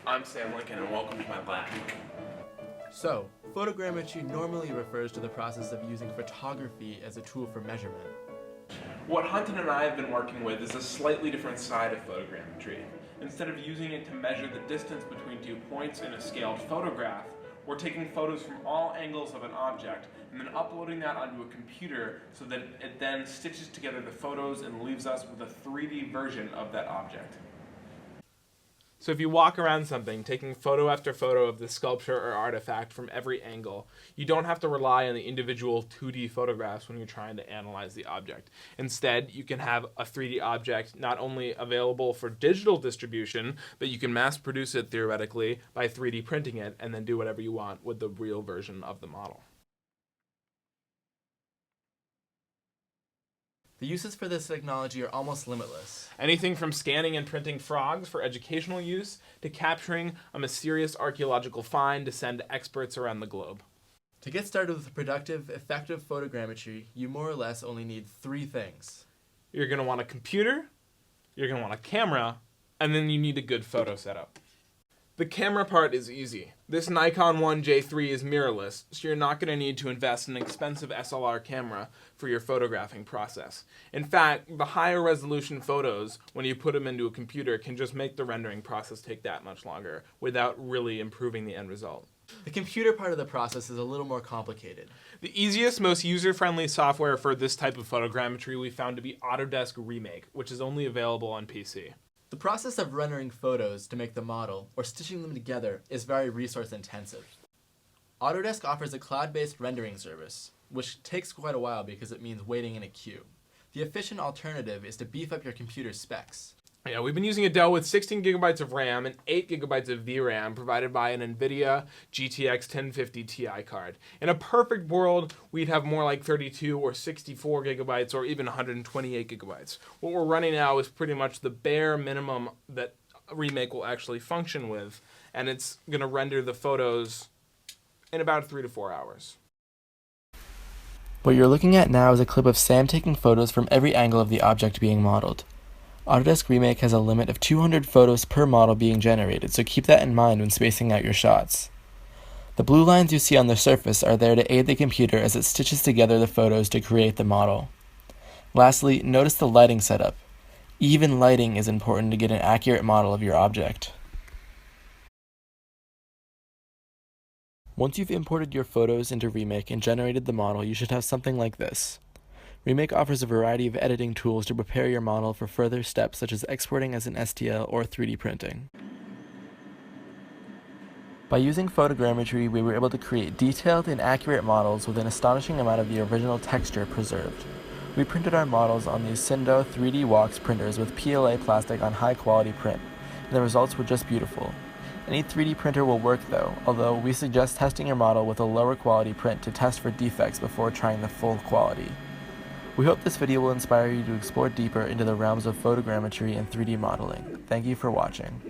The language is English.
I'm Sam Lincoln and welcome to my lab. So, photogrammetry normally refers to the process of using photography as a tool for measurement. What Hunton and I have been working with is a slightly different side of photogrammetry. Instead of using it to measure the distance between 2 points in a scaled photograph, we're taking photos from all angles of an object and then uploading that onto a computer so that it then stitches together the photos and leaves us with a 3D version of that object. So if you walk around something, taking photo after photo of the sculpture or artifact from every angle, you don't have to rely on the individual 2D photographs when you're trying to analyze the object. Instead, you can have a 3D object not only available for digital distribution, but you can mass produce it theoretically by 3D printing it and then do whatever you want with the real version of the model. The uses for this technology are almost limitless. Anything from scanning and printing frogs for educational use to capturing a mysterious archaeological find to send experts around the globe. To get started with productive, effective photogrammetry, you more or less only need 3 things. You're going to want a computer, you're going to want a camera, and then you need a good photo setup. The camera part is easy. This Nikon 1J3 is mirrorless, so you're not going to need to invest in an expensive SLR camera for your photographing process. In fact, the higher resolution photos, when you put them into a computer, can just make the rendering process take that much longer without really improving the end result. The computer part of the process is a little more complicated. The easiest, most user-friendly software for this type of photogrammetry we found to be Autodesk Remake, which is only available on PC. The process of rendering photos to make the model, or stitching them together, is very resource intensive. Autodesk offers a cloud-based rendering service, which takes quite a while because it means waiting in a queue. The efficient alternative is to beef up your computer's specs. Yeah, we've been using a Dell with 16 gigabytes of RAM and 8 gigabytes of VRAM provided by an NVIDIA GTX 1050 Ti card. In a perfect world, we'd have more like 32 or 64 gigabytes or even 128 gigabytes. What we're running now is pretty much the bare minimum that Remake will actually function with, and it's going to render the photos in about 3 to 4 hours. What you're looking at now is a clip of Sam taking photos from every angle of the object being modeled. Autodesk Remake has a limit of 200 photos per model being generated, so keep that in mind when spacing out your shots. The blue lines you see on the surface are there to aid the computer as it stitches together the photos to create the model. Lastly, notice the lighting setup. Even lighting is important to get an accurate model of your object. Once you've imported your photos into Remake and generated the model, you should have something like this. Remake offers a variety of editing tools to prepare your model for further steps such as exporting as an STL or 3D printing. By using photogrammetry, we were able to create detailed and accurate models with an astonishing amount of the original texture preserved. We printed our models on these Sindo 3D Walks printers with PLA plastic on high quality print, and the results were just beautiful. Any 3D printer will work though, although we suggest testing your model with a lower quality print to test for defects before trying the full quality. We hope this video will inspire you to explore deeper into the realms of photogrammetry and 3D modeling. Thank you for watching.